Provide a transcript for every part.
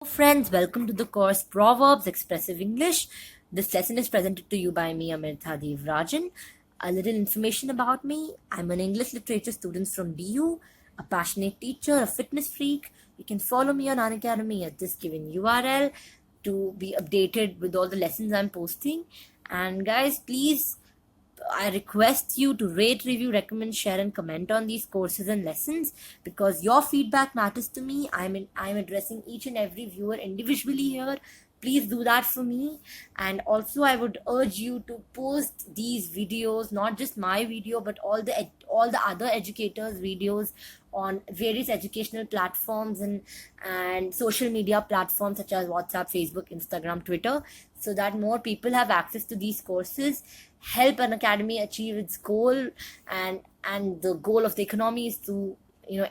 Friends, welcome to the course Proverbs Expressive English. This lesson is presented to you by me, Amirtha Devrajan. A little information about me: I'm an English literature student from DU, a passionate teacher, a fitness freak. You can follow me on Unacademy at this given URL to be updated with all the lessons I'm posting. And guys, please, I request you to rate, review, recommend, share, and comment on these courses and lessons because your feedback matters to me. I'm addressing each and every viewer individually here. Please do that for me. And also, I would urge you to post these videos, not just my video, but all the other educators' videos on various educational platforms and social media platforms such as WhatsApp, Facebook, Instagram, Twitter, so that more people have access to these courses. Help an academy achieve its goal, and the goal of the economy is to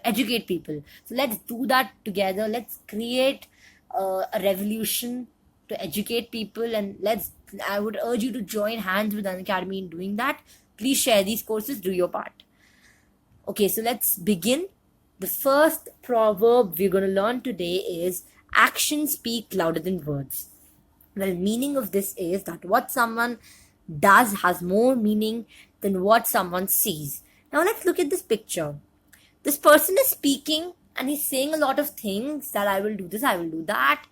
educate people. So let's do that together. Let's create a revolution to educate people, and I would urge you to join hands with an academy in doing that. Please share these courses, do your part. Okay, so let's begin. The first proverb we're going to learn today is actions speak louder than words. Well, meaning of this is that what someone does has more meaning than what someone sees. Now let's look at this picture. This person is speaking and he's saying a lot of things that I will do this, I will do that,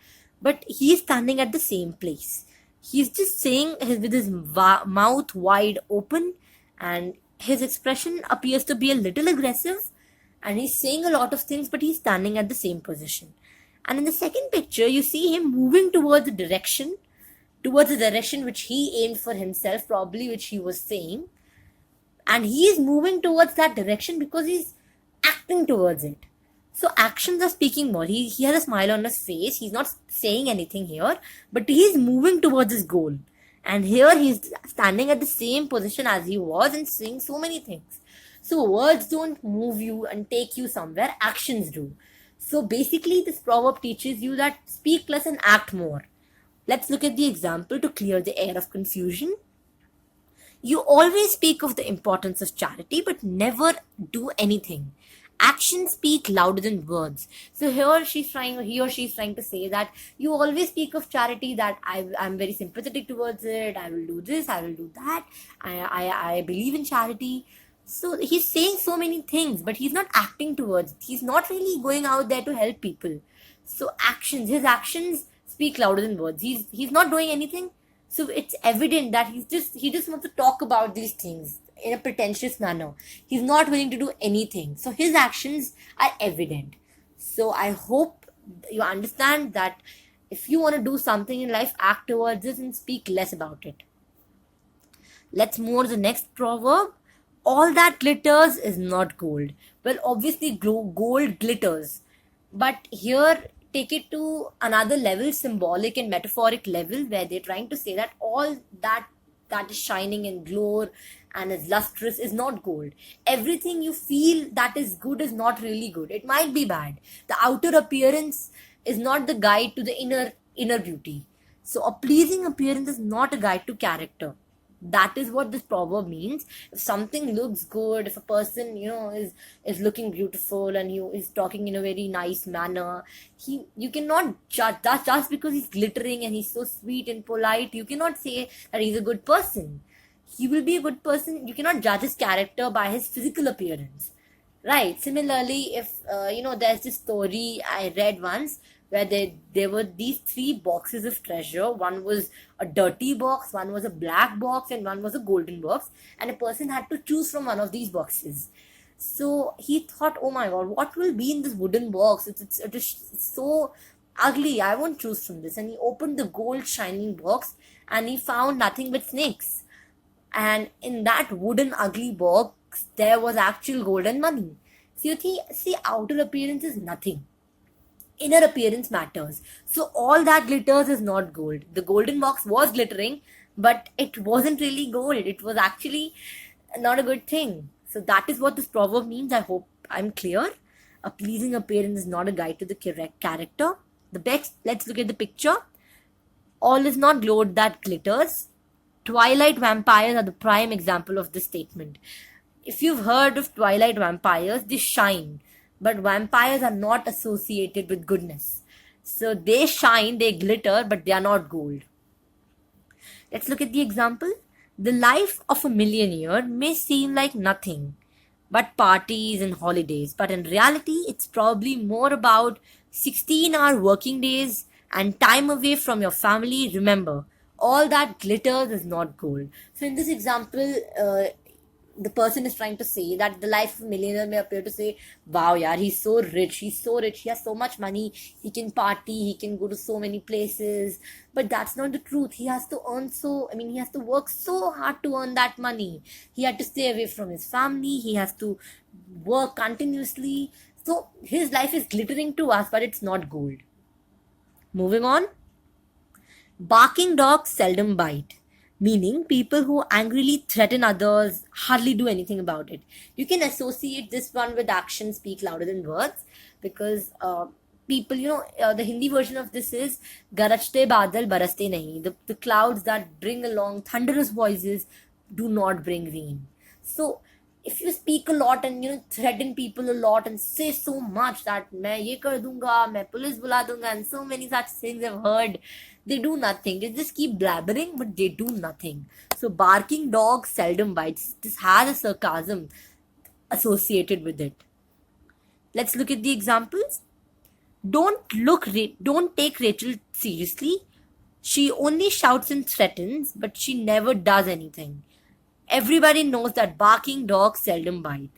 but he's standing at the same place. He's just saying with his mouth wide open, and his expression appears to be a little aggressive, and he's saying a lot of things, but he's standing at the same position. And in the second picture, you see him moving towards the direction which he aimed for himself, probably which he was saying. And he is moving towards that direction because he's acting towards it. So actions are speaking more. He has a smile on his face. He's not saying anything here, but he's moving towards his goal. And here he's standing at the same position as he was and saying so many things. So words don't move you and take you somewhere, actions do. So basically this proverb teaches you that speak less and act more. Let's look at the example to clear the air of confusion. You always speak of the importance of charity, but never do anything. Actions speak louder than words. So he or she is trying to say that you always speak of charity, that I'm very sympathetic towards it, I will do this, I will do that, I believe in charity. So he's saying so many things, but he's not acting towards it. He's not really going out there to help people. So his actions speak louder than words. He's not doing anything. So it's evident that he just wants to talk about these things in a pretentious manner. He's not willing to do anything. So his actions are evident. So I hope you understand that if you want to do something in life, act towards it and speak less about it. Let's move on to the next proverb. All that glitters is not gold. Well, obviously gold glitters. But here, take it to another level, symbolic and metaphoric level, where they're trying to say that all that is shining and glow and is lustrous is not gold. Everything you feel that is good is not really good. It might be bad. The outer appearance is not the guide to the inner beauty. So a pleasing appearance is not a guide to character. That is what this proverb means. If something looks good, if a person is looking beautiful and he is talking in a very nice manner, you cannot judge that just because he's glittering and he's so sweet and polite. You cannot say that he's a good person. He will be a good person. You cannot judge his character by his physical appearance, right? Similarly, if there's this story I read once where there were these three boxes of treasure. One was a dirty box, one was a black box, and one was a golden box. And a person had to choose from one of these boxes. So he thought, oh my god, what will be in this wooden box? It is so ugly. I won't choose from this. And he opened the gold shining box and he found nothing but snakes. And in that wooden ugly box, there was actual gold and money. So you see, outer appearance is nothing. Inner appearance matters. So all that glitters is not gold. The golden box was glittering, but it wasn't really gold. It was actually not a good thing. So that is what this proverb means. I hope I'm clear. A pleasing appearance is not a guide to the correct character. Let's look at the picture. All is not gold that glitters. Twilight vampires are the prime example of this statement. If you've heard of Twilight vampires, they shine. But vampires are not associated with goodness. So they shine, they glitter, but they are not gold. Let's look at the example. The life of a millionaire may seem like nothing but parties and holidays, but in reality, it's probably more about 16-hour working days and time away from your family. Remember, all that glitters is not gold. So, in this example, the person is trying to say that the life of a millionaire may appear to say, wow, yeah, he's so rich, he has so much money, he can party, he can go to so many places. But that's not the truth. He has to earn he has to work so hard to earn that money. He had to stay away from his family, he has to work continuously. So his life is glittering to us, but it's not gold. Moving on. Barking dogs seldom bite, meaning people who angrily threaten others hardly do anything about it. You can associate this one with actions speak louder than words, because people, the Hindi version of this is Garajte badal baraste nahi. The clouds that bring along thunderous voices do not bring rain. So if you speak a lot and threaten people a lot and say so much that मैं ये कर दूंगा, मैं police बुला दूंगा, and so many such things I've heard, they do nothing. They just keep blabbering, but they do nothing. So barking dog seldom bites. This has a sarcasm associated with it. Let's look at the examples. Don't take Rachel seriously. She only shouts and threatens, but she never does anything. Everybody knows that barking dogs seldom bite.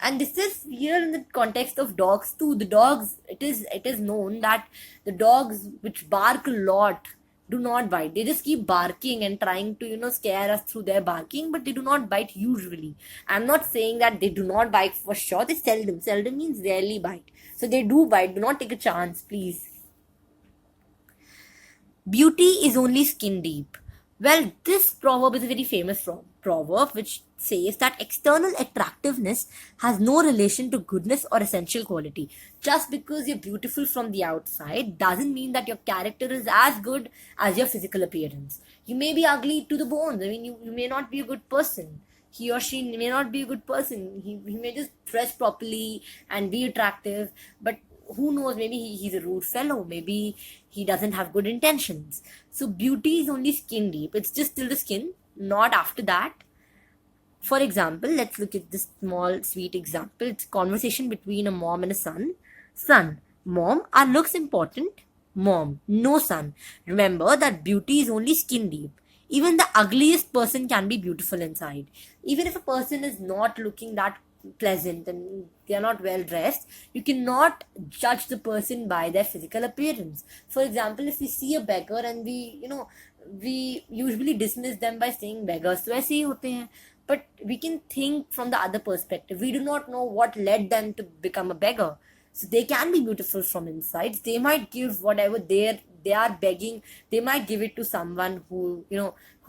And this is here in the context of dogs too. The dogs, it is known that the dogs which bark a lot do not bite. They just keep barking and trying to scare us through their barking, but they do not bite usually. I'm not saying that they do not bite for sure. They seldom means rarely bite. So they do bite. Do not take a chance, please. Beauty is only skin deep. Well, this proverb is a very famous proverb which says that external attractiveness has no relation to goodness or essential quality. Just because you're beautiful from the outside doesn't mean that your character is as good as your physical appearance. You may be ugly to the bones. You may not be a good person. He or she may not be a good person. He may just dress properly and be attractive, but who knows, maybe he's a rude fellow, maybe he doesn't have good intentions. So beauty is only skin deep. It's just till the skin, not after that. For example, let's look at this small sweet example. It's a conversation between a mom and a son. Son, mom, are looks important? Mom, no son. Remember that beauty is only skin deep. Even the ugliest person can be beautiful inside. Even if a person is not looking that pleasant and they are not well dressed, you cannot judge the person by their physical appearance. For example, if we see a beggar and we usually dismiss them by saying beggars, so ऐसे ही होते हैं. But we can think from the other perspective. We do not know what led them to become a beggar. So they can be beautiful from inside. They might give whatever they are begging. They might give it to someone who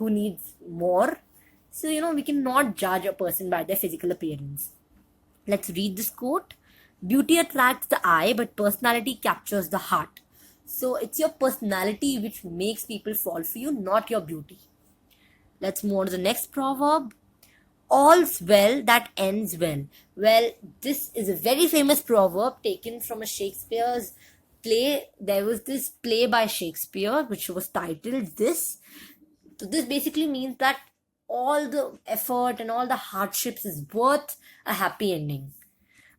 needs more. So we cannot judge a person by their physical appearance. Let's read this quote. Beauty attracts the eye, but personality captures the heart. So it's your personality which makes people fall for you, not your beauty. Let's move on to the next proverb. All's well that ends well. Well, this is a very famous proverb taken from a Shakespeare's play. There was this play by Shakespeare which was titled this. So this basically means that all the effort and all the hardships is worth a happy ending.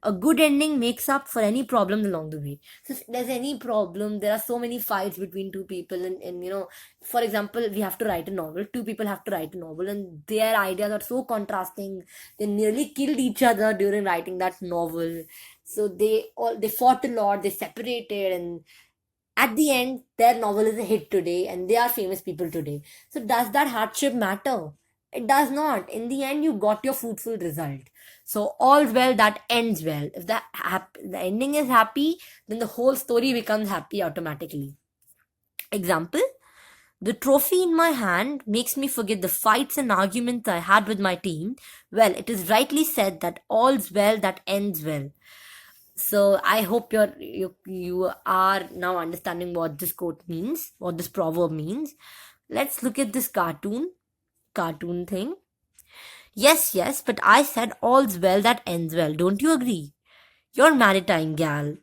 A good ending makes up for any problems along the way. So if there's any problem, there are so many fights between two people, and for example, we have to write a novel. Two people have to write a novel, and their ideas are so contrasting. They nearly killed each other during writing that novel. So they fought a lot. They separated, and at the end, their novel is a hit today, and they are famous people today. So does that hardship matter? It does not. In the end, you got your fruitful result. So all's well that ends well. If the ending is happy, then the whole story becomes happy automatically. Example, the trophy in my hand makes me forget the fights and arguments I had with my team. Well, it is rightly said that all's well that ends well. So I hope you are now understanding what this quote means, what this proverb means. Let's look at this cartoon thing. Yes, but I said all's well that ends well. Don't you agree? Your maritime gallery.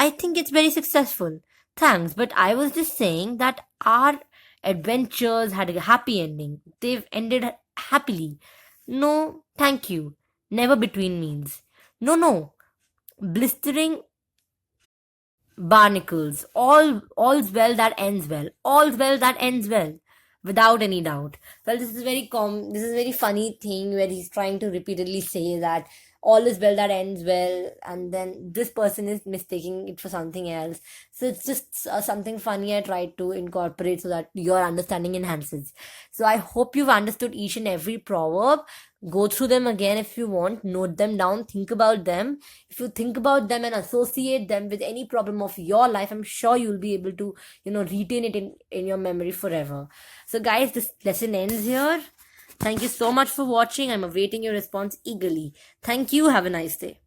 I think it's very successful. Thanks, but I was just saying that our adventures had a happy ending. They've ended happily. No, thank you. Never between means. No, no. Blistering barnacles. All's well that ends well. All's well that ends well. Without any doubt. Well, this is a very funny thing where he's trying to repeatedly say that all is well that ends well, and then this person is mistaking it for something else. So it's just something funny I tried to incorporate so that your understanding enhances. So I hope you've understood each and every proverb. Go through them again if you want, note them down, think about them. If you think about them and associate them with any problem of your life, I'm sure you'll be able to, retain it in your memory forever. So guys, this lesson ends here. Thank you so much for watching. I'm awaiting your response eagerly. Thank you. Have a nice day.